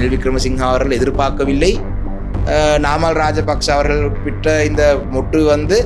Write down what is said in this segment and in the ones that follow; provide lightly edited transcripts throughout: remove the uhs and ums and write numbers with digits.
ரணில் விக்ரமசிங்க அவர்கள் எதிர்பார்க்கவில்லை. நாமல் ராஜபக்ஷ அவர்கள் விட்ட இந்த முட்டு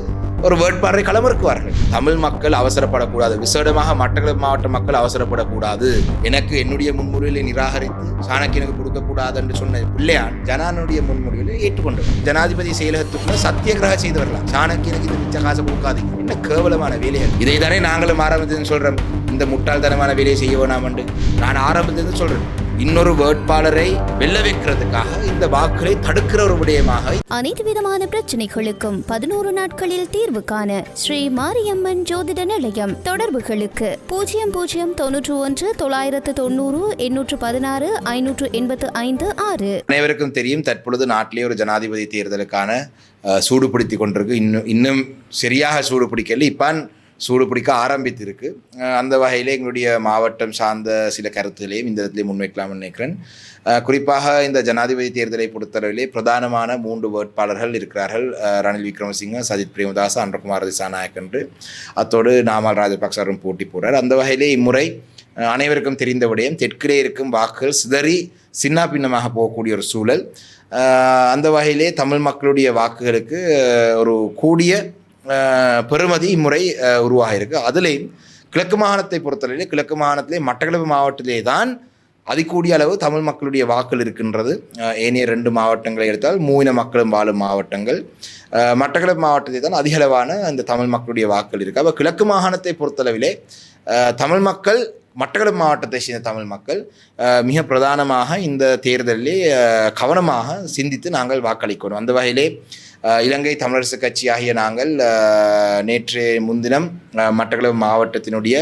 ஒரு வேட்பாளரை களமிறக்குவார்கள். தமிழ் மக்கள் அவசரப்படக்கூடாது, விசேடமாக மட்டக்களப்பு மாவட்ட மக்கள் அவசரப்படக்கூடாது. எனக்கு என்னுடைய முன்மொழிகளை நிராகரித்து சாணக்கியனுக்கு கொடுக்கக்கூடாது என்று சொன்ன பிள்ளையான் ஜனானுடைய முன்மொழிகளை ஏற்றுக்கொண்டவர். ஜனாதிபதி செயலகத்துக்குள்ள சத்தியகிரக செய்து வரலாம். சாணக்கியனுக்கு இந்த மிச்ச காசை கொடுக்காதீங்க. என்ன கேவலமான வேலைகள். இதை தானே நாங்களும் ஆரம்பத்தில் சொல்றோம். இந்த முட்டாள்தனமான வேலையை செய்ய வேணாம் என்று நான் ஆரம்பத்தில் சொல்றேன். இன்னொரு வேட்பாளரை வெல்ல வைக்கிறதுக்காக இந்த வாக்குகளை தடுக்கிற ஒரு விடயமாக அனைத்து விதமான பிரச்சனைகளுக்கும் 11 நாட்களில் தீர்வு காண ஸ்ரீ மாரியம்மன் ஜோதிட நிலையம். தொடர்புகளுக்கு 0091 990 816 585 6. அனைவருக்கும் தெரியும், தற்பொழுது நாட்டிலே ஒரு ஜனாதிபதி தேர்தலுக்கான சூடு பிடித்து கொண்டிருக்கு. இன்னும் சரியாக சூடு பிடிக்கல, இப்பான் சூடு பிடிக்க ஆரம்பித்திருக்கு. அந்த வகையில் எங்களுடைய மாவட்டம் சார்ந்த சில கருத்துகளையும் இந்த இடத்துல முன்வைக்கலாம்னு நினைக்கிறேன். குறிப்பாக இந்த ஜனாதிபதி தேர்தலை பொறுத்தளவிலே பிரதானமான 3 வேட்பாளர்கள் இருக்கிறார்கள். ரணில் விக்ரமசிங்க, சஜித் பிரேமதாஸ், அன்றகுமார் திசாநாயக் என்று. அத்தோடு நாமல் ராஜபக்சரும் போட்டி போடுறார். அந்த வகையிலே இம்முறை அனைவருக்கும் தெரிந்த விடயம், தெற்கிலே இருக்கும் வாக்குகள் சிதறி சின்ன பின்னமாக போகக்கூடிய ஒரு சூழல். அந்த வகையிலே தமிழ் மக்களுடைய வாக்குகளுக்கு ஒரு கூடிய பெறுமதி இம்முறை உருவாகியிருக்கு. அதுலேயும் கிழக்கு மாகாணத்தை பொறுத்தவரையிலே, கிழக்கு மாகாணத்திலே மட்டக்களப்பு மாவட்டத்திலே தான் அதிகூடிய அளவு தமிழ் மக்களுடைய வாக்கள் இருக்கின்றது. ஏனைய 2 மாவட்டங்களை எடுத்தால் மூவின மக்களும் வாழும் மாவட்டங்கள். மட்டக்களப்பு மாவட்டத்திலே தான் அதிகளவான அந்த தமிழ் மக்களுடைய வாக்கள் இருக்குது. அப்போ கிழக்கு மாகாணத்தை பொறுத்தளவிலே தமிழ் மக்கள், மட்டக்களப்பு மாவட்டத்தை சேர்ந்த தமிழ் மக்கள் மிக பிரதானமாக இந்த தேர்தலிலே கவனமாக சிந்தித்து நாங்கள் வாக்களிக்கணும். அந்த வகையிலே இலங்கை தமிழரசு கட்சி ஆகிய நாங்கள் நேற்று முன்தினம் மட்டக்களப்பு மாவட்டத்தினுடைய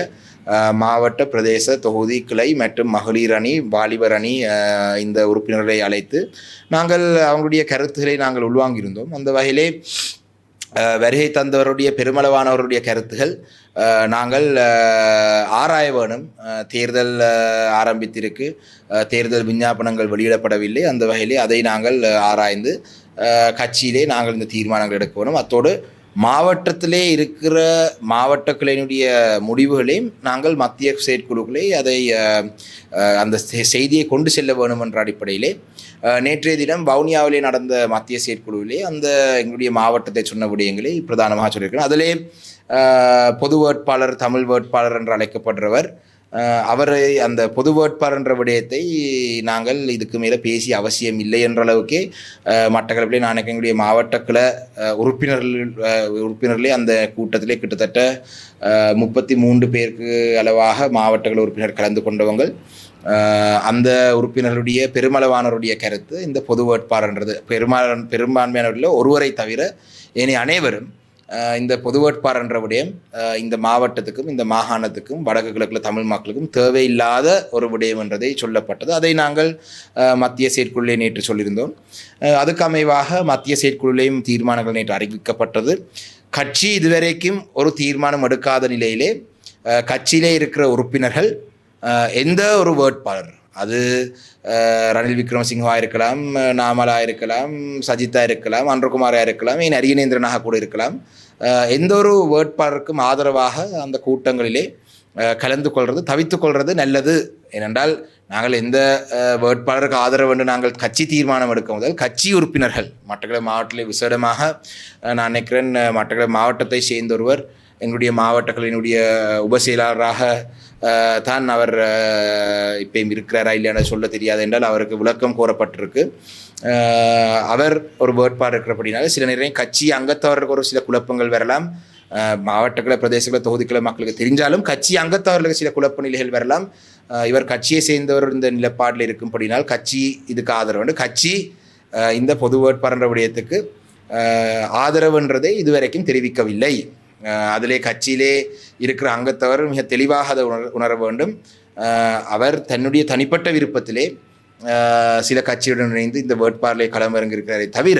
மாவட்ட பிரதேச தொகுதி கிளை மற்றும் மகளிர் அணி, வாலிபர் அணி இந்த உறுப்பினர்களை அழைத்து நாங்கள் அவங்களுடைய கருத்துக்களை நாங்கள் உள்வாங்கியிருந்தோம். அந்த வகையிலே வருகை தந்தவருடைய பெருமளவானவருடைய கருத்துகள் நாங்கள் ஆராய வேணும். தேர்தல் ஆரம்பித்திருக்கு, தேர்தல் விஞ்ஞாபனங்கள் வெளியிடப்படவில்லை. அந்த வகையிலே அதை நாங்கள் ஆராய்ந்து கட்சியிலே நாங்கள் இந்த தீர்மானங்கள் எடுக்க வேணும். அத்தோடு மாவட்டத்திலே இருக்கிற மாவட்ட கிளையினுடைய முடிவுகளையும் நாங்கள் மத்திய செயற்குழுக்களை அதை அந்த செய்தியை கொண்டு செல்ல வேணும் என்ற அடிப்படையிலே நேற்றைய தினம் வவுனியாவிலே நடந்த மத்திய செயற்குழுவிலே அந்த எங்களுடைய மாவட்டத்தை சொன்ன விடயங்களை பிரதானமாக சொல்லியிருக்கிறேன். அதிலே பொது வேட்பாளர், தமிழ் வேட்பாளர் என்று அழைக்கப்படுறவர், அவரை அந்த பொது வேட்பாளர் என்ற விடயத்தை நாங்கள் இதுக்கு மேலே பேசிய அவசியம் இல்லை என்ற அளவுக்கே மட்டக்களப்பிலே நான் எங்களுடைய மாவட்ட கிளை உறுப்பினர்களே அந்த கூட்டத்திலே கிட்டத்தட்ட 33 பேருக்கு அளவாக மாவட்ட உறுப்பினர் கலந்து கொண்டவங்கள். அந்த உறுப்பினர்களுடைய பெருமளவானவருடைய கருத்து இந்த பொது வேட்பாளர்ன்றது பெரும்பான்மையானவர்களில் ஒருவரை தவிர ஏனைய அனைவரும் இந்த பொது வேட்பாளர் என்ற விடயம் இந்த மாவட்டத்துக்கும் இந்த மாகாணத்துக்கும் வடக்கு கிழக்கில் தமிழ் மக்களுக்கும் தேவையில்லாத ஒரு விடயம் என்றதை சொல்லப்பட்டது. அதை நாங்கள் மத்திய செயற்குழுவிலே நேற்று சொல்லியிருந்தோம். அதுக்கு அமைவாக மத்திய செயற்குழுவிலேயும் தீர்மானங்கள் நேற்று அறிவிக்கப்பட்டது. கட்சி இதுவரைக்கும் ஒரு தீர்மானம் எடுக்காத நிலையிலே கட்சியிலே இருக்கிற உறுப்பினர்கள் எந்த ஒரு வேட்பாளர், அது ரணில் விக்ரமசிங்கவாக இருக்கலாம், நாமலாக இருக்கலாம், சஜித்தாக இருக்கலாம், அன்றகுமாராக இருக்கலாம், ஏன் அரியநேந்திரனாக கூட இருக்கலாம், எந்த ஒரு வேட்பாளருக்கும் ஆதரவாக அந்த கூட்டங்களிலே கலந்து கொள்வது, தவித்து கொள்வது நல்லது. ஏனென்றால் நாங்கள் எந்த வேட்பாளருக்கு ஆதரவு என்று நாங்கள் கட்சி தீர்மானம் எடுக்க முதல் கட்சி உறுப்பினர்கள் மட்டக்களப்பு மாவட்டத்திலே விசேடமாக நான் நினைக்கிறேன் மட்டக்களப்பு மாவட்டத்தை சேர்ந்த ஒருவர் எங்களுடைய மாவட்டங்களினுடைய உபசெயலாளராக தான் அவர் இப்பயும் இருக்கிறாரா இல்லைன்னு சொல்ல தெரியாது என்றால் அவருக்கு விளக்கம் கோரப்பட்டிருக்கு. அவர் ஒரு வேட்பாளர் இருக்கிறபடினால சில நேரம் கட்சி அங்கத்தவர்களுக்கு ஒரு சில குழப்பங்கள் வரலாம். மாவட்டங்களை, பிரதேசங்களை, தொகுதிகளை மக்களுக்கு தெரிஞ்சாலும் கட்சி அங்கத்தவர்களுக்கு சில குழப்ப நிலைகள் வரலாம். இவர் கட்சியை சேர்ந்தவர் இந்த நிலப்பாட்டில் இருக்கும்படினால் கட்சி இதுக்கு ஆதரவு, கட்சி இந்த பொது வேட்பாளர் விடயத்துக்கு ஆதரவுன்றதை இதுவரைக்கும் தெரிவிக்கவில்லை. அதிலே கட்சியிலே இருக்கிற அங்கத்தவர் மிக தெளிவாக அதை உணர வேண்டும். அவர் தன்னுடைய தனிப்பட்ட விருப்பத்திலே சில கட்சியுடன் இணைந்து இந்த வேட்பாளரை களமிறங்கியிருக்கிறாரே தவிர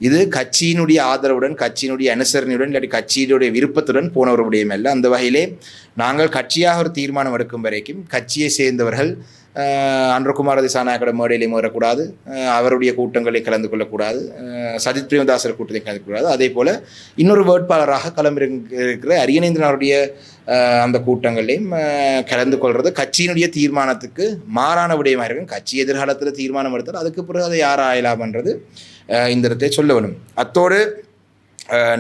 இது கட்சியினுடைய ஆதரவுடன், கட்சியினுடைய அனுசரணையுடன், இல்லாட்டி கட்சியினுடைய விருப்பத்துடன் போன ஒரு விடயம் அல்ல. அந்த வகையிலே நாங்கள் கட்சியாக ஒரு தீர்மானம் எடுக்கும் வரைக்கும் கட்சியை சேர்ந்தவர்கள் அன்றகுமார திசாநாயக்கோட மேடையிலையும் வரக்கூடாது, அவருடைய கூட்டங்களில் கலந்து கொள்ளக்கூடாது, சஜித் பிரேமதாசர் கூட்டத்தை கலந்து கொள்ளக்கூடாது. அதே போல் இன்னொரு வேட்பாளராக களமிறங்கியிருக்கிற அரியநேந்திரன் அவருடைய அந்த கூட்டங்களையும் கலந்து கொள்வது கட்சியினுடைய தீர்மானத்துக்கு மாறான விடயமாக இருக்கும். கட்சி எதிர்காலத்தில் தீர்மானம் எடுத்தால் அதுக்கு பிறகு அதை யார் ஆயலாம்ன்றது இந்த இடத்தை சொல்ல வேணும். அத்தோடு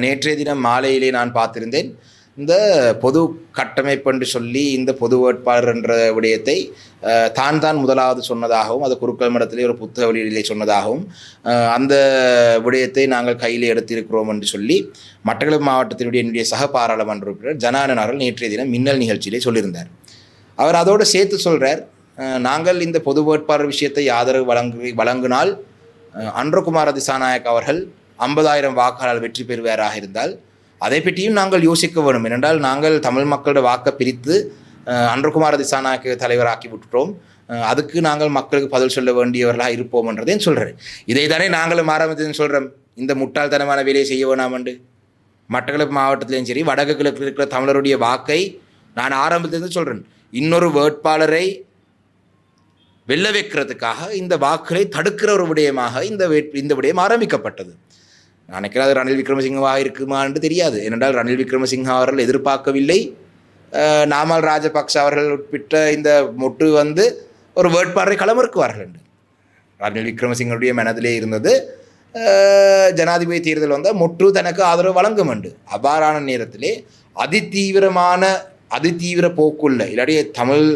நேற்றைய தினம் மாலையிலே நான் பார்த்திருந்தேன், இந்த பொது கட்டமைப்பு என்று சொல்லி இந்த பொது வேட்பாளர் என்ற விடயத்தை தான் முதலாவது சொன்னதாகவும், அது குருக்கள் மடத்திலே ஒரு புத்தக வெளியிலே சொன்னதாகவும், அந்த விடயத்தை நாங்கள் கையில் எடுத்திருக்கிறோம் என்று சொல்லி மட்டக்களப்பு மாவட்டத்தினுடைய என்னுடைய சக பாராளுமன்ற உறுப்பினர் ஜனானன் அவர்கள் நேற்றைய தினம் மின்னல் நிகழ்ச்சியிலே சொல்லியிருந்தார். அவர் அதோடு சேர்த்து சொல்கிறார், நாங்கள் இந்த பொது வேட்பாளர் விஷயத்தை ஆதரவு வழங்கினால் அன்றகுமார திசாநாயக் அவர்கள் 50,000 வாக்காளர் வெற்றி பெறுவாராக இருந்தால் அதை பற்றியும் நாங்கள் யோசிக்க வேண்டும். ஏனென்றால் நாங்கள் தமிழ் மக்களோட வாக்கை பிரித்து அன்றகுமார திசாநாயக்க தலைவராக்கி விட்டுட்டோம், அதுக்கு நாங்கள் மக்களுக்கு பதில் சொல்ல வேண்டியவர்களாக இருப்போம் என்றதையும் சொல்கிறேன். இதை தானே நாங்களும் ஆரம்பத்தில் சொல்கிறோம், இந்த முட்டாள்தனமான வேலையை செய்ய வேணாமண்டு. மட்டக்களப்பு மாவட்டத்திலையும் சரி வடக்கு கிழக்கு இருக்கிற தமிழருடைய வாக்கை நான் ஆரம்பத்திலிருந்து சொல்கிறேன், இன்னொரு வேட்பாளரை வெல்ல வைக்கிறதுக்காக இந்த வாக்குகளை தடுக்கிற ஒரு விடயமாக இந்த விடயம் ஆரம்பிக்கப்பட்டது. நான் நினைக்கிறேன் அது ரணில் விக்ரமசிங்கவாக இருக்குமா என்று தெரியாது. ஏனென்றால் ரணில் விக்ரமசிங்க அவர்கள் எதிர்பார்க்கவில்லை நாமல் ராஜபக்ச அவர்கள் உட்பிட்ட இந்த மொட்டு ஒரு வேட்பாளரை களமிறக்குவார்கள் என்று. ரணில் விக்ரமசிங்கனுடைய மனதிலே இருந்தது ஜனாதிபதி தேர்தல் மொட்டு தனக்கு ஆதரவு வழங்கும் என்று. அவ்வாறான நேரத்திலே அதிதீவிர போக்குள்ள இல்லாட்டி தமிழ்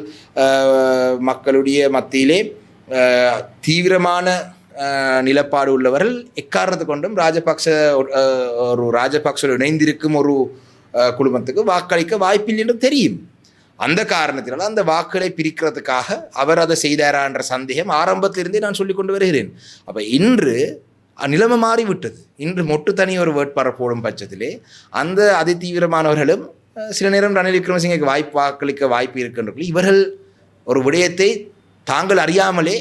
மக்களுடைய மத்தியிலே தீவிரமான நிலப்பாடு உள்ளவர்கள் எக்காரணத்தை கொண்டும் ராஜபக்ச இணைந்திருக்கும் ஒரு குழுமத்துக்கு வாக்களிக்க வாய்ப்பில்லை என்று தெரியும். அந்த காரணத்தினால் அந்த வாக்குகளை பிரிக்கிறதுக்காக அவர் அதை செய்தாரா என்ற சந்தேகம் ஆரம்பத்திலிருந்தே நான் சொல்லிக் கொண்டு வருகிறேன். அப்போ இன்று நிலைமை மாறிவிட்டது. இன்று மொட்டு தனி ஒரு வேட்பாளர் போடும் பட்சத்திலே அந்த அதிதீவிரமானவர்களும் சில நேரம் ரணில் விக்ரமசிங்கக்கு வாக்களிக்க வாய்ப்பு இருக்கின்ற இவர்கள் ஒரு விடயத்தை தாங்கள் அறியாமலே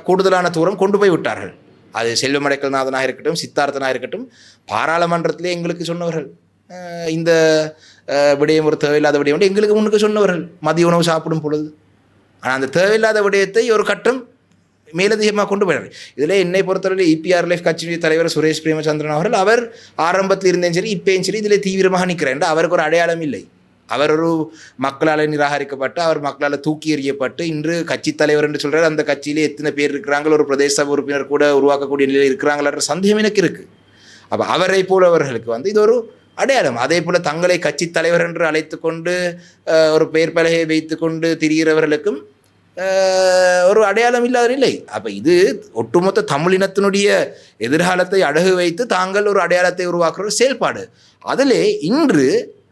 கூடுதலான தூரம் கொண்டு போய் விட்டார்கள். அது செல்வமடைக்கல்நாதனாக இருக்கட்டும், சித்தார்த்தனாக இருக்கட்டும், பாராளுமன்றத்திலே எங்களுக்கு சொன்னவர்கள் இந்த விடயம் ஒரு தேவையில்லாத விடயம் எங்களுக்கு முன்னுக்கு சொன்னவர்கள் மதிய உணவு சாப்பிடும் பொழுது. ஆனால் அந்த தேவையில்லாத விடயத்தை ஒரு கட்டம் மேலதிகமாக கொண்டு போயினார். இதில் என்னை பொறுத்தவரை EPRLF கட்சியுடைய தலைவர் சுரேஷ் பிரேமச்சந்திரன் அவர்கள் அவர் ஆரம்பத்தில் இருந்தேன் சரி இப்பயும் சரி இதில் தீவிரமாக நிற்கிறார் என்று அவருக்கு ஒரு அடையாளம் இல்லை. அவர் ஒரு மக்களால் நிராகரிக்கப்பட்டு அவர் மக்களால் தூக்கி எறியப்பட்டு இன்று கட்சி தலைவர் என்று சொல்கிறார். அந்த கட்சியிலே எத்தனை பேர் இருக்கிறாங்க, ஒரு பிரதேச சபை உறுப்பினர் கூட உருவாக்கக்கூடிய நிலையில் இருக்கிறாங்களன்ற சந்தேகம் எனக்கு இருக்குது. அப்போ அவரை போலவர்களுக்கு இது ஒரு அடையாளம். அதே போல் தங்களை கட்சி தலைவர் என்று அழைத்து கொண்டு ஒரு பெயர் பலகையை வைத்து கொண்டு திரிகிறவர்களுக்கும் ஒரு அடையாளம் இல்லாத நிலை. அப்போ இது ஒட்டுமொத்த தமிழினத்தினுடைய எதிர்காலத்தை அடகு வைத்து தாங்கள் ஒரு அடையாளத்தை உருவாக்குற செயல்பாடு. அதிலே இன்று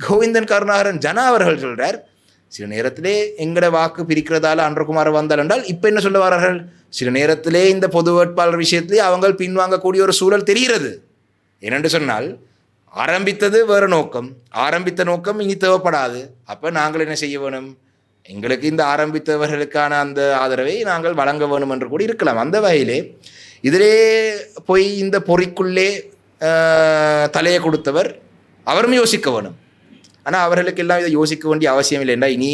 கோவிந்தன் கருணாகரன் ஜனா அவர்கள் சொல்கிறார், சில நேரத்திலே எங்கட வாக்கு பிரிக்கிறதால அன்றகுமார் வந்தால் என்றால் இப்போ என்ன சொல்ல வரார்கள், சில நேரத்திலே இந்த பொது வேட்பாளர் விஷயத்திலே அவங்க பின்வாங்கக்கூடிய ஒரு சூழல் தெரிகிறது. ஏனென்று சொன்னால் ஆரம்பித்தது வேறு நோக்கம், ஆரம்பித்த நோக்கம் இனி தேவைப்படாது. அப்போ நாங்கள் என்ன செய்ய வேணும், எங்களுக்கு இந்த ஆரம்பித்தவர்களுக்கான அந்த ஆதரவை நாங்கள் வழங்க வேணும் என்று கூட இருக்கலாம். அந்த வகையிலே இதிலே போய் இந்த பொறிக்குள்ளே தலையை கொடுத்தவர் அவரும் யோசிக்க வேணும். ஆனால் அவர்களுக்கெல்லாம் இதை யோசிக்க வேண்டிய அவசியம் இல்லை. இனி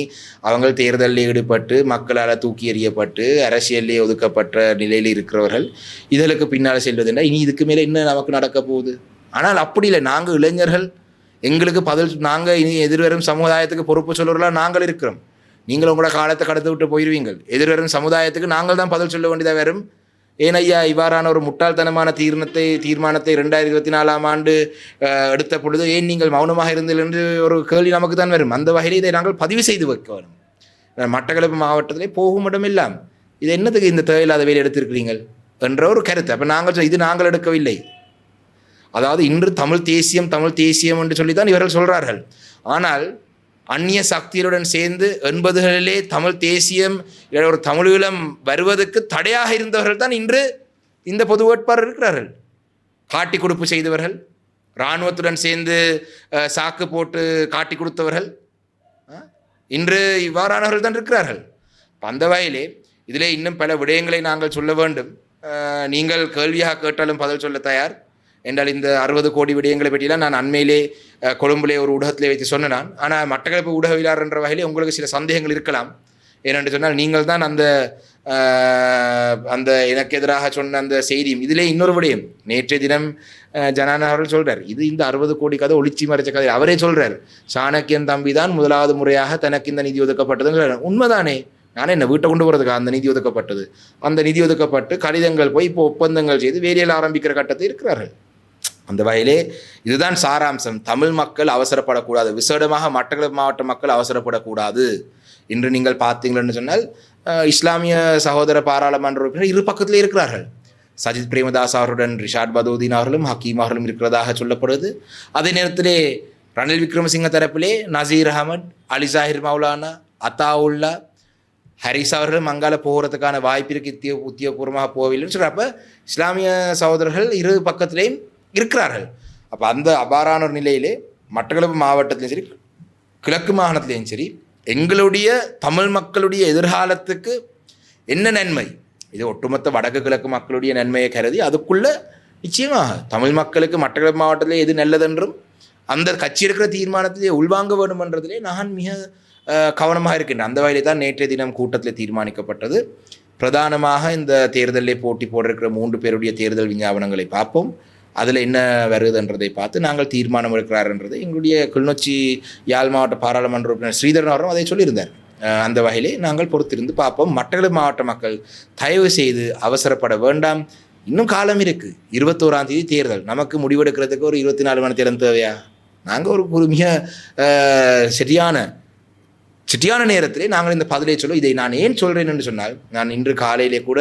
அவங்க தேர்தலில் ஈடுபட்டு மக்களால் தூக்கி எறியப்பட்டு அரசியலிலே ஒதுக்கப்பட்ட நிலையில் இருக்கிறவர்கள் இதற்கு பின்னால் செல்வதுன்னா இனி இதுக்கு மேலே என்ன நமக்கு நடக்க போகுது. ஆனால் அப்படி இல்லை, நாங்கள் இளைஞர்கள் எங்களுக்கு பதில், நாங்கள் இனி எதிர்வரும் சமுதாயத்துக்கு பொறுப்பு சொல்லுறவர்களாக நாங்கள் இருக்கிறோம். நீங்கள் உங்களோட காலத்தை கடத்து விட்டு போயிடுவீங்கள். எதிர்வரும் சமுதாயத்துக்கு நாங்கள் தான் பதில் சொல்ல வேண்டியதாக வரும். ஏனையா இவ்வாறான ஒரு முட்டாள்தனமான தீர்மானத்தை 2024ஆம் ஆண்டு எடுத்த பொழுது ஏன் நீங்கள் மௌனமாக இருந்தீர்கள் என்று ஒரு கேள்வி நமக்கு தான் வரும். அந்த வகையில் இதை நாங்கள் பதிவு செய்து வைக்க வேணும். மட்டக்களப்பு மாவட்டத்திலே போகும் இடமெல்லாம் இது என்னதுக்கு இந்த தேவையில்லாத வேலை எடுத்திருக்கிறீர்கள் என்ற ஒரு கருத்து. அப்போ நாங்கள் இது நாங்கள் எடுக்கவில்லை. அதாவது இன்று தமிழ் தேசியம் என்று சொல்லித்தான் இவர்கள் சொல்கிறார்கள். ஆனால் அந்நிய சக்திகளுடன் சேர்ந்து 80களிலே தமிழ் தேசியம் ஒரு தமிழீழம் வருவதற்கு தடையாக இருந்தவர்கள் தான் இன்று இந்த பொது வேட்பாளர் இருக்கிறார்கள். காட்டி கொடுப்பு செய்தவர்கள், இராணுவத்துடன் சேர்ந்து சாக்கு போட்டு காட்டி கொடுத்தவர்கள் இன்று இவ்வாறானவர்கள் தான் இருக்கிறார்கள். அந்த வகையிலே இதிலே இன்னும் பல விடயங்களை நாங்கள் சொல்ல வேண்டும். நீங்கள் கேள்வியாக கேட்டாலும் பதில் சொல்ல தயார் என்றால் இந்த 60 கோடி விடயங்களை பற்றியெல்லாம் நான் அண்மையிலே கொழும்பிலே ஒரு ஊடகத்திலே வைத்து சொன்னேன். ஆனால் மட்டக்களப்பு ஊடகவியலாளர் என்ற வகையிலே உங்களுக்கு சில சந்தேகங்கள் இருக்கலாம். ஏனென்று சொன்னால் நீங்கள் தான் அந்த அந்த எனக்கு எதிராக சொன்ன அந்த செய்தியும் இதிலே இன்னொரு விடயம் நேற்றைய தினம் ஜனான அவர்கள் சொல்றார், இது இந்த 60 கோடி கதை ஒளிச்சி மறைச்ச கதை. அவரே சொல்றார், சாணக்கியன் தம்பி தான் முதலாவது முறையாக தனக்கு இந்த நிதி ஒதுக்கப்பட்டதுங்கிற. உண்மைதானே, நானே என்ன வீட்டை கொண்டு போகிறதுக்கு அந்த நிதி ஒதுக்கப்பட்டது. அந்த நிதி ஒதுக்கப்பட்டு கடிதங்கள் போய் இப்போ ஒப்பந்தங்கள் செய்து வேலையில் ஆரம்பிக்கிற கட்டத்தை இருக்கிறார்கள். அந்த வகையிலே இதுதான் சாராம்சம். தமிழ் மக்கள் அவசரப்படக்கூடாது, விசேடமாக மட்டக்களப்பு மாவட்ட மக்கள் அவசரப்படக்கூடாது. இன்று நீங்கள் பார்த்தீங்களன்னு சொன்னால் இஸ்லாமிய சகோதர பாராளுமன்ற உறுப்பினர் இரு பக்கத்திலே இருக்கிறார்கள். சஜித் பிரேமதாஸ் அவர்களுடன் ரிஷாட் பதூதீன் அவர்களும் ஹக்கீம் அவர்களும் இருக்கிறதாக சொல்லப்படுது. அதே நேரத்திலே ரணில் விக்ரமசிங்க தரப்பிலே நசீர் அகமட், அலி சாஹிர் மௌலானா, அத்தாவுல்லா, ஹரிஸ் அவர்களும் அங்கால போகிறதுக்கான வாய்ப்பு இருக்கு, உத்தியோகபூர்வமாக போகவில்லைன்னு சொல்கிறப்ப இஸ்லாமிய சகோதரர்கள் இரு பக்கத்திலேயும் இருக்கிறார்கள். அப்போ அந்த அபாரான ஒரு நிலையிலே மட்டக்களப்பு மாவட்டத்திலையும் சரி கிழக்கு மாகாணத்திலையும் சரி எங்களுடைய தமிழ் மக்களுடைய எதிர்காலத்துக்கு என்ன நன்மை, இது ஒட்டுமொத்த வடக்கு கிழக்கு மக்களுடைய நன்மையை கருதி அதுக்குள்ளே நிச்சயமாக தமிழ் மக்களுக்கு மட்டக்களப்பு மாவட்டத்திலே எது நல்லதென்றும் அந்த கட்சி இருக்கிற தீர்மானத்திலே உள்வாங்க வேண்டுமென்றதிலே நான் மிக கவனமாக இருக்கின்றேன். அந்த வகையிலே தான் நேற்றைய தினம் கூட்டத்தில் தீர்மானிக்கப்பட்டது. பிரதானமாக இந்த தேர்தலில் போட்டி போட்டிருக்கிற 3 பேருடைய தேர்தல் விஞ்ஞாபனங்களை பார்ப்போம். அதில் என்ன வருதுன்றதை பார்த்து நாங்கள் தீர்மானம் எடுக்கிறார்ன்றது எங்களுடைய கிளிநொச்சி யாழ் மாவட்ட பாராளுமன்ற உறுப்பினர் ஸ்ரீதரன் அவரும் அதை சொல்லியிருந்தார். அந்த வகையிலே நாங்கள் பொறுத்திருந்து பார்ப்போம். மட்டக்களப்பு மாவட்ட மக்கள் தயவு செய்து அவசரப்பட வேண்டாம். இன்னும் காலம் இருக்குது. 21ஆம் தேதி தேர்தல். நமக்கு முடிவெடுக்கிறதுக்கு ஒரு 24 மணி நேரம் தேவையா? நாங்கள் ஒரு மிக சரியான நேரத்திலே நாங்கள் இந்த பதிலை சொல்லுவோம். இதை நான் ஏன் சொல்கிறேன் என்று சொன்னால், நான் இன்று காலையிலே கூட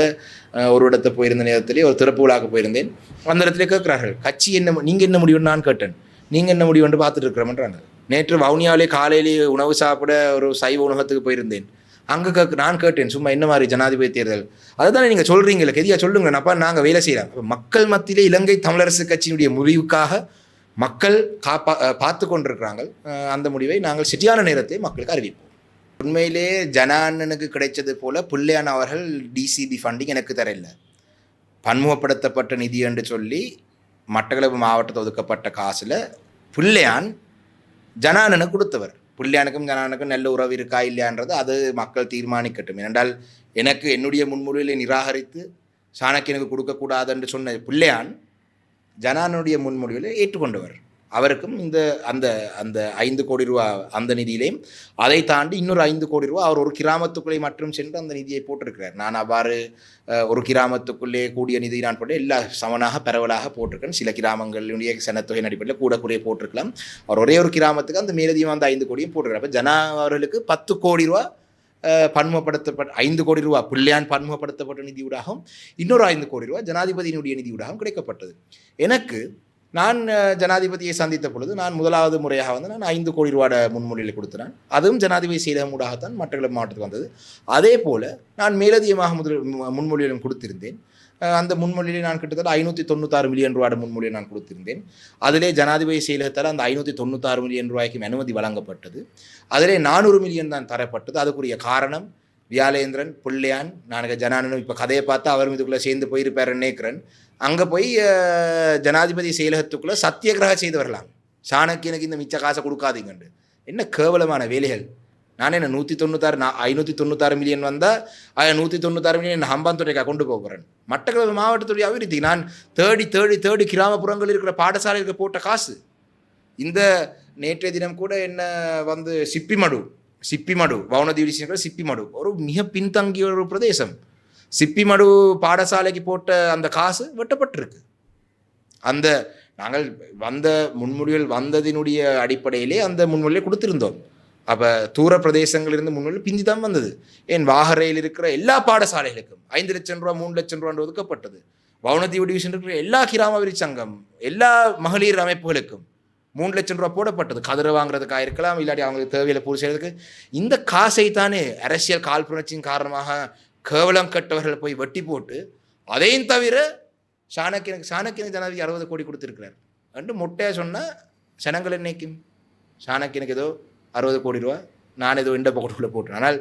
ஒரு இடத்தை போயிருந்த நேரத்திலே ஒரு திறப்பு விழாக்க போயிருந்தேன். அந்த இடத்துல கேட்குறார்கள், கட்சி என்ன, நீங்கள் என்ன முடிவுன்னு நான் கேட்டேன். நீங்கள் என்ன முடிவுன்னு பார்த்துட்டு இருக்கிறோம்ன்றாங்க. நேற்று வவுனியாவிலே காலையிலே உணவு சாப்பிட ஒரு சைவ உணவகத்துக்கு போயிருந்தேன். அங்கே நான் கேட்டேன், சும்மா என்ன மாதிரி ஜனாதிபதி தேர்தல் அதை தானே நீங்கள் சொல்கிறீங்களே, கெதியா சொல்லுங்க, அப்பா நாங்கள் வேலை செய்கிறோம். மக்கள் மத்தியிலே இலங்கை தமிழரசு கட்சியினுடைய முடிவுக்காக மக்கள் பார்த்து கொண்டிருக்கிறாங்க. அந்த முடிவை நாங்கள் சரியான நேரத்தை மக்களுக்கு அறிவிப்போம். உண்மையிலே ஜனானனுக்கு கிடைச்சது போல புள்ளையான் அவர்கள் டிசிபி ஃபண்டிங் எனக்கு தரல. பன்முகப்படுத்தப்பட்ட நிதி என்று சொல்லி மட்டக்களப்பு மாவட்டத்தில் ஒதுக்கப்பட்ட காசில் புள்ளையான் ஜனானனுக்கு கொடுத்தவர். புள்ளையானுக்கும் ஜனானுக்கும் நல்ல உறவு இருக்கா இல்லையான்றது அது மக்கள் தீர்மானிக்கட்டும். ஏனென்றால் எனக்கு என்னுடைய முன்மொழிகளை நிராகரித்து சாணக்கியனுக்கு கொடுக்கக்கூடாது என்று சொன்ன புள்ளையான் ஜனானுடைய முன்மொழிகளை ஏற்றுக்கொண்டவர். அவருக்கும் இந்த அந்த அந்த 5 கோடி ரூபா அந்த நிதியிலையும் அதை தாண்டி இன்னொரு 5 கோடி ரூபா அவர் ஒரு கிராமத்துக்குள்ளே மட்டும் சென்று அந்த நிதியை போட்டிருக்கிறார். நான் அவ்வாறு ஒரு கிராமத்துக்குள்ளே கூடிய நிதி நான் போட்டு எல்லா சமனாக பரவலாக போட்டிருக்கேன். சில கிராமங்களுடைய சனத்தொகையின் அடிப்படையில் கூட குறைய போட்டிருக்கலாம். அவர் ஒரே ஒரு கிராமத்துக்கு அந்த மேலதிகம் அந்த 5 கோடியும் போட்டிருக்கிறார். அப்போ ஜனா அவர்களுக்கு 10 கோடி ரூபா பன்முகப்படுத்தப்பட்ட 5 கோடி ரூபா புள்ளையான் பன்முகப்படுத்தப்பட்ட நிதியூடாகவும் இன்னொரு 5 கோடி ரூபா ஜனாதிபதியினுடைய நிதியூடாகவும் கிடைக்கப்பட்டது. எனக்கு நான் ஜனாதிபதியை சந்தித்த பொழுது நான் முதலாவது முறையாக நான் 5 கோடி ரூபாட முன்மொழியில் கொடுத்தேன். அதுவும் ஜனாதிபதி செயலகமூடாகத்தான் மட்டக்களப்பு மாவட்டத்துக்கு வந்தது. அதே போல் நான் மேலதிகமாக முன்மொழியிலும் கொடுத்திருந்தேன். அந்த முன்மொழியை நான் கிட்டத்தட்ட 596 மில்லியன் ரூபாட முன்மொழியை நான் கொடுத்திருந்தேன். அதிலே ஜனாதிபதி செயலகத்தால் அந்த 596 மில்லியன் ரூபாய்க்கு அனுமதி வழங்கப்பட்டது. அதிலே 400 மில்லியன் தான் தரப்பட்டது. அதுக்குரிய காரணம் வியாலேந்திரன், புள்ளையான், நான் ஜனானனும் இப்போ கதையை பார்த்தா அவரும் இதுக்குள்ளே சேர்ந்து போயிருப்பார் நினைக்கிறேன். அங்கே போய் ஜனாதிபதி செயலகத்துக்குள்ளே சத்தியகிரக செய்து வரலாம். சாணக்கியனுக்கு இந்த மிச்ச காசை கொடுக்காதீங்கண்டு. என்ன கேவலமான வேலைகள். நான் என்ன 596 மில்லியன் வந்தால் 196 மில்லியன் ஹம்பாந்தோட்டைக்காக கொண்டு போகிறேன். மட்டக்களப்பு மாவட்டத்துடைய அபிவிருத்தி நான் தேடி கிராமப்புறங்கள் இருக்கிற பாடசாலைகளுக்கு போட்ட காசு. இந்த நேற்றைய தினம் கூட என்ன வந்து சிப்பிமடு வவுனதீவு சிப்பிமடு ஒரு மிக பின்தங்கிய ஒரு பிரதேசம். சிப்பிமடு பாடசாலைக்கு போட்ட அந்த காசு வெட்டப்பட்டிருக்கு. அந்த நாங்கள் வந்த முன்மொழிகள் வந்ததினுடைய அடிப்படையிலே அந்த முன்மொழியை கொடுத்திருந்தோம். அப்போ தூர பிரதேசங்களிலிருந்து முன்மொழி பிந்தி தான் வந்தது. ஏன் வாகரையில் இருக்கிற எல்லா பாடசாலைகளுக்கும் 5 லட்சம் ரூபா 3 லட்சம் ரூபா ஒதுக்கப்பட்டது. வவுனதீவு டிவிஷன் இருக்கிற எல்லா கிராமவிரி சங்கம் எல்லா மகளிர் அமைப்புகளுக்கும் 3 லட்சம் ரூபா போடப்பட்டது. கதிரை வாங்குறதுக்காக இருக்கலாம், இல்லாட்டி அவங்களுக்கு தேவையில்லை பூர்த்தி செய்யறதுக்கு. இந்த காசை தானே அரசியல் காழ்ப்புணர்ச்சியின் காரணமாக கேவலம் கட்டவர்கள் போய் வெட்டி போட்டு அதையும் தவிர சாணக்கியனுக்கு ஜனாதிபதி 60 கோடி கொடுத்துருக்கிறார் என்று மொட்டையாக சொன்னால் ஜனங்கள் என்னைக்கும் சாணக்கியனுக்கு ஏதோ 60 கோடி ரூபா நான் ஏதோ இந்த பக்கத்துக்குள்ளே போட்டேன். ஆனால்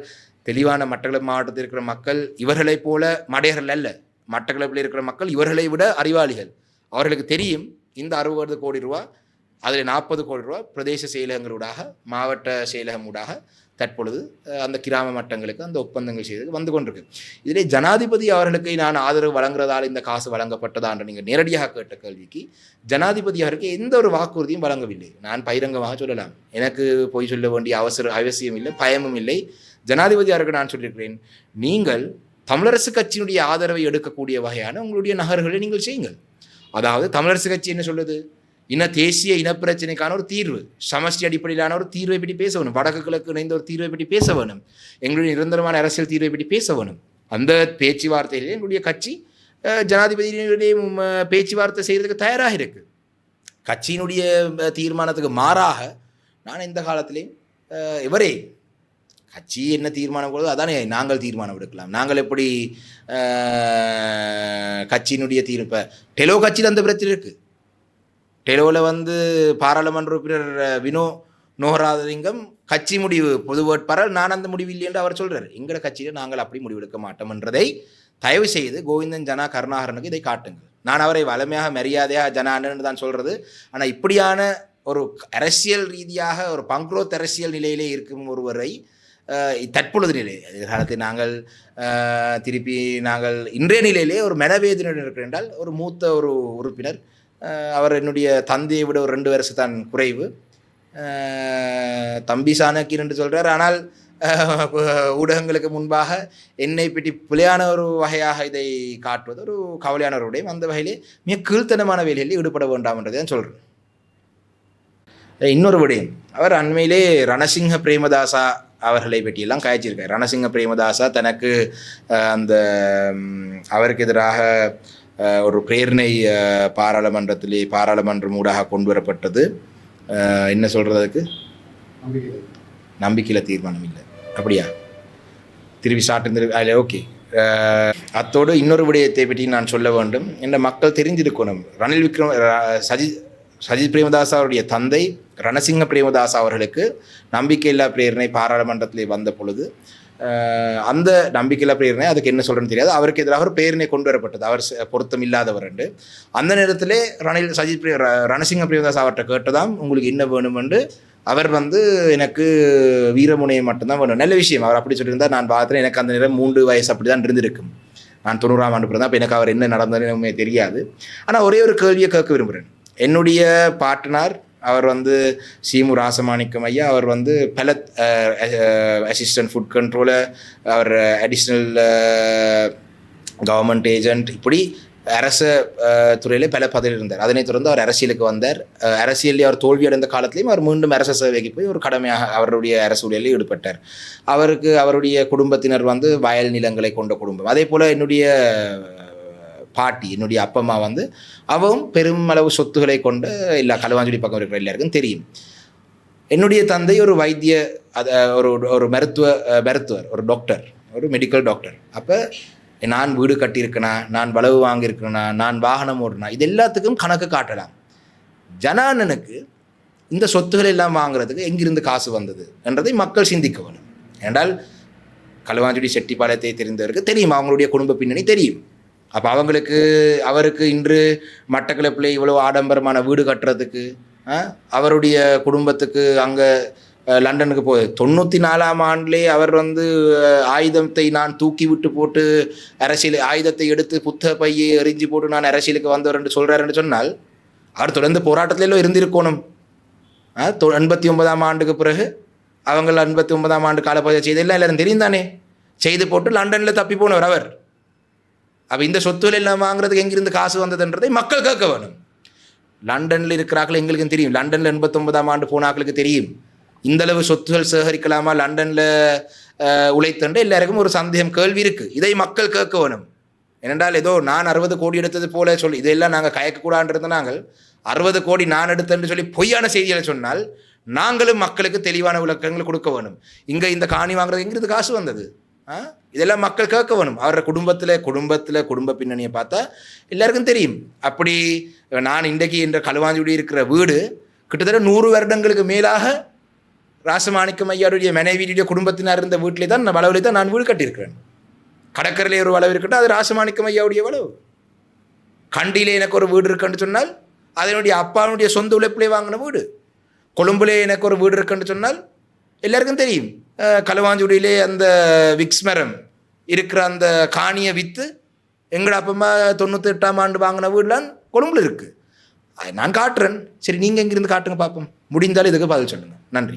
தெளிவான மட்டக்களப்பு மாவட்டத்தில் இருக்கிற மக்கள் இவர்களைப் போல மடையர்கள் அல்ல. மட்டக்களப்பில் இருக்கிற மக்கள் இவர்களை விட அறிவாளிகள். அவர்களுக்கு தெரியும் இந்த 60 கோடி ரூபா அதில் 40 கோடி ரூபா பிரதேச செயலகங்களூடாக மாவட்ட செயலகம் ஊடாக தற்பொழுது அந்த கிராம மட்டங்களுக்கு அந்த ஒப்பந்தங்கள் செய்து வந்து கொண்டிருக்கு. இதிலே ஜனாதிபதி அவர்களுக்கு நான் ஆதரவு வழங்குறதால் இந்த காசு வழங்கப்பட்டதா என்று நீங்கள் நேரடியாக கேட்ட கேள்விக்கு ஜனாதிபதி அவருக்கு எந்த ஒரு வாக்குறுதியும் வழங்கவில்லை. நான் பகிரங்கமாக சொல்லலாம், எனக்கு போய் சொல்ல வேண்டிய அவசியம் இல்லை, பயமும் இல்லை. ஜனாதிபதி அவருக்கு நான் சொல்லியிருக்கிறேன், நீங்கள் தமிழரசு கட்சியினுடைய ஆதரவை எடுக்கக்கூடிய வகையான உங்களுடைய நகர்களை நீங்கள் செய்யுங்கள். அதாவது தமிழரசு கட்சி என்ன சொல்லுது, தேசிய இனப்பிரச்சனைக்கான ஒரு தீர்வு, சமஷ்டி அடிப்படையிலான ஒரு தீர்வை பற்றி பேச வேணும், வடக்கு கிழக்கு இணைந்த ஒரு தீர்வை பற்றி பேச வேணும், எங்களுடைய நிரந்தரமான அரசியல் தீர்வை பற்றி பேச வேணும். அந்த பேச்சுவார்த்தையிலே எங்களுடைய கட்சி ஜனாதிபதியினுடைய பேச்சுவார்த்தை செய்கிறதுக்கு தயாராக இருக்குது. கட்சியினுடைய தீர்மானத்துக்கு மாறாக நான் இந்த காலத்திலேயும் எவரே கட்சி என்ன தீர்மானம் போடுதோ அதானே நாங்கள் தீர்மானம் எடுக்கலாம். நாங்கள் எப்படி கட்சியினுடைய இப்போ டெலோ கட்சியில் அந்த பிரச்சனை இருக்குது. டெலோவில் பாராளுமன்ற உறுப்பினர் வினோ நோகராஜலிங்கம் கட்சி முடிவு பொது வேட்பாளர், நான் அந்த முடிவு இல்லை என்று அவர் சொல்கிறார். எங்களோட கட்சியில் நாங்கள் அப்படி முடிவெடுக்க மாட்டோம் என்றதை தயவு செய்து கோவிந்தன் ஜனா கருணாகரனுக்கு இதை காட்டுங்கள். நான் அவரை வளமையாக மரியாதையாக ஜனான்னு தான் சொல்கிறது. ஆனால் இப்படியான ஒரு அரசியல் ரீதியாக ஒரு பங்க்ரோத் அரசியல் நிலையிலே இருக்கும் ஒருவரை தற்பொழுது நிலை எதிர்காலத்தில் நாங்கள் திருப்பி இன்றைய நிலையிலே ஒரு மனவேதனையுடன் இருக்கிற என்றால் ஒரு மூத்த ஒரு உறுப்பினர், அவர் என்னுடைய தந்தையை விட ஒரு 2 வருஷம் தான் குறைவு, தம்பி சாணக்கியன் என்று சொல்கிறார். ஆனால் ஊடகங்களுக்கு முன்பாக என்னை பற்றி பிழையான ஒரு வகையாக இதை காட்டுவது ஒரு கவலையான ஒரு விடயம். அந்த வகையிலே மிக கீழ்த்தனமான வேலையில் ஈடுபட வேண்டாம் என்றதை தான் சொல்கிறேன். இன்னொரு விடயம், அவர் அண்மையிலே ரணசிங்க பிரேமதாசா அவர்களை பற்றியெல்லாம் காய்ச்சிருக்கார். ரணசிங்க பிரேமதாசா தனக்கு அந்த அவருக்கு எதிராக ஒரு பிரேரணை பாராளுமன்றம் ஊடாக கொண்டு வரப்பட்டது. என்ன சொல்கிறதுக்கு நம்பிக்கையில் தீர்மானம் இல்லை, அப்படியா? திருப்பி சாட்டு ஓகே. அத்தோடு இன்னொரு விடயத்தை பற்றி நான் சொல்ல வேண்டும். என்ற மக்கள் தெரிஞ்சிருக்கணும், ரணில் விக்ரம் சஜித் பிரேமதாஸ் அவருடைய தந்தை ரணசிங்க பிரேமதாஸ் அவர்களுக்கு நம்பிக்கையில்லா பிரேரணை பாராளுமன்றத்திலே வந்த பொழுது அந்த நம்பிக்கையில்லா பிரேரணை அதுக்கு என்ன சொல்கிறேன்னு தெரியாது, அவருக்கு எதிராக ஒரு பிரேரணை கொண்டு வரப்பட்டது, அவர் பொருத்தம் இல்லாதவர் என்று. அந்த நேரத்திலே ரணசிங்க பிரேமதாஸ் அவர்கிட்ட கேட்டதாம், உங்களுக்கு என்ன வேணும் என்று. அவர் எனக்கு வீரமுனையை மட்டும்தான் வேணும். நல்ல விஷயம், அவர் அப்படி சொல்லியிருந்தால் நான் பார்த்தேன். எனக்கு அந்த நேரம் 3 வயசு அப்படி தான் இருந்திருக்கும். நான் 90ஆம் ஆண்டு பிறந்தேன். அப்போ எனக்கு அவர் என்ன நடந்ததுன்னு தெரியாது. ஆனால் ஒரே ஒரு கேள்வியை கேட்க விரும்புகிறேன். என்னுடைய பார்ட்னர் அவர் சீமு ராசமாணிக்கம் ஐயா, அவர் பெலத் அசிஸ்டன்ட் ஃபுட் கண்ட்ரோலர், அவர் அடிஷ்னல் கவர்மெண்ட் ஏஜென்ட், இப்படி அரச துறையிலே பல பதவியில் இருந்தார். அதனைத் தொடர்ந்து அவர் அரசியலுக்கு வந்தார். அரசியலில் அவர் தோல்வியடைந்த காலத்திலையும் அவர் மீண்டும் அரச சேவைக்கு போய் ஒரு கடமையாக அவருடைய அரசு ஊழியரில் ஈடுபட்டார். அவருக்கு அவருடைய குடும்பத்தினர் வயல் நிலங்களை கொண்ட குடும்பம். அதே போல் என்னுடைய பாட்டி, என்னுடைய அப்பம்மா அவவும் பெருமளவு சொத்துக்களை கொண்ட எல்லா களுவாஞ்சுடி பக்கம் இருக்கிற எல்லாருக்கும் தெரியும். என்னுடைய தந்தை ஒரு வைத்திய ஒரு மருத்துவர், ஒரு டாக்டர், ஒரு மெடிக்கல் டாக்டர். அப்போ நான் வீடு கட்டியிருக்கேனா, நான் வளவு வாங்கியிருக்கிறேனா, நான் வாகனம் ஓடுனா, இது எல்லாத்துக்கும் கணக்கு காட்டலாம். ஜனானனுக்கு இந்த சொத்துக்கள் எல்லாம் வாங்குறதுக்கு எங்கிருந்து காசு வந்தது என்றதை மக்கள் சிந்திக்க வேணும். என்றால் களுவாஞ்சுடி செட்டிப்பாளையத்தை தெரிந்தவருக்கு தெரியும், அவங்களுடைய குடும்ப பின்னணி தெரியும். அப்போ அவருக்கு இன்று மட்டக்களப்பில் இவ்வளோ ஆடம்பரமான வீடு கட்டுறதுக்கு அவருடைய குடும்பத்துக்கு அங்கே லண்டனுக்கு 94ஆம் ஆண்டிலே அவர் ஆயுதத்தை நான் தூக்கி விட்டு போட்டு ஆயுதத்தை எடுத்து புத்தக பையை எறிஞ்சு போட்டு நான் அரசியலுக்கு வந்தவர் என்று சொல்கிறாருன்னு சொன்னால் அவர் தொடர்ந்து போராட்டத்திலோ இருந்திருக்கணும். 89ஆம் ஆண்டுக்கு பிறகு அவங்க 89ஆம் ஆண்டு காலப்பகுதியை செய்தெல்லாம் எல்லாரும் தெரியும் தானே, செய்து போட்டு லண்டனில் தப்பி போனவர் அவர். அப்போ இந்த சொத்துக்கள் எல்லாம் வாங்குறதுக்கு எங்கிருந்து காசு வந்ததுன்றதை மக்கள் கேட்க வேணும். லண்டனில் இருக்கிறார்கள் எங்களுக்கும் தெரியும், லண்டனில் 89ஆம் ஆண்டு போனாக்களுக்கு தெரியும். இந்தளவு சொத்துகள் சேகரிக்கலாமா லண்டனில் உழைத்தன்று எல்லாருக்கும் ஒரு சந்தேகம், கேள்வி இருக்குது. இதை மக்கள் கேட்க வேணும். ஏனென்றால் ஏதோ நான் 60 கோடி எடுத்தது போல சொல்லி இதெல்லாம் நாங்கள் கயக்கக்கூடாதுன்றது, நாங்கள் 60 கோடி நான் எடுத்தேன்னு சொல்லி பொய்யான செய்திகளை சொன்னால் நாங்களும் மக்களுக்கு தெளிவான விளக்கங்கள் கொடுக்க வேணும். இங்கே இந்த காணி வாங்குறது எங்கிருந்து காசு வந்தது, இதெல்லாம் மக்கள் கேட்க வேணும். அவரோட குடும்ப பின்னணியை பார்த்தா எல்லாருக்கும் தெரியும். அப்படி நான் இன்றைக்கு என்ற களுவாஞ்சுடி இருக்கிற வீடு கிட்டத்தட்ட 100 வருடங்களுக்கு மேலாக ராசமாணிக்கம் ஐயாவுடைய மனைவியுடைய குடும்பத்தினர் இருந்த வீட்டிலே தான் வளவிலே தான் நான் வீடு கட்டியிருக்கிறேன். கடற்கரையிலே ஒரு வளவு இருக்கட்டும், அது ராசமாணிக்கம் ஐயாவுடைய வளவு. கண்டியிலே எனக்கு ஒரு வீடு இருக்குன்னு சொன்னால் அதனுடைய அப்பாவுடைய சொந்த உழைப்பிலே வாங்கின வீடு. கொழும்புலே எனக்கு ஒரு வீடு இருக்குன்னு சொன்னால் எல்லாருக்கும் தெரியும். களுவாஞ்சுடியிலே அந்த விக்ஸ் மரம் இருக்கிற அந்த காணியை விற்று எங்கட அப்பமா 98ஆம் ஆண்டு வாங்கின வீடுலாம் கொழும்புல இருக்குது. நான் காட்டுறேன். சரி, நீங்கள் எங்கிருந்து காட்டுங்க பார்ப்போம். முடிந்தாலும் இதுக்கு பதில் சொல்லுங்கள். நன்றி.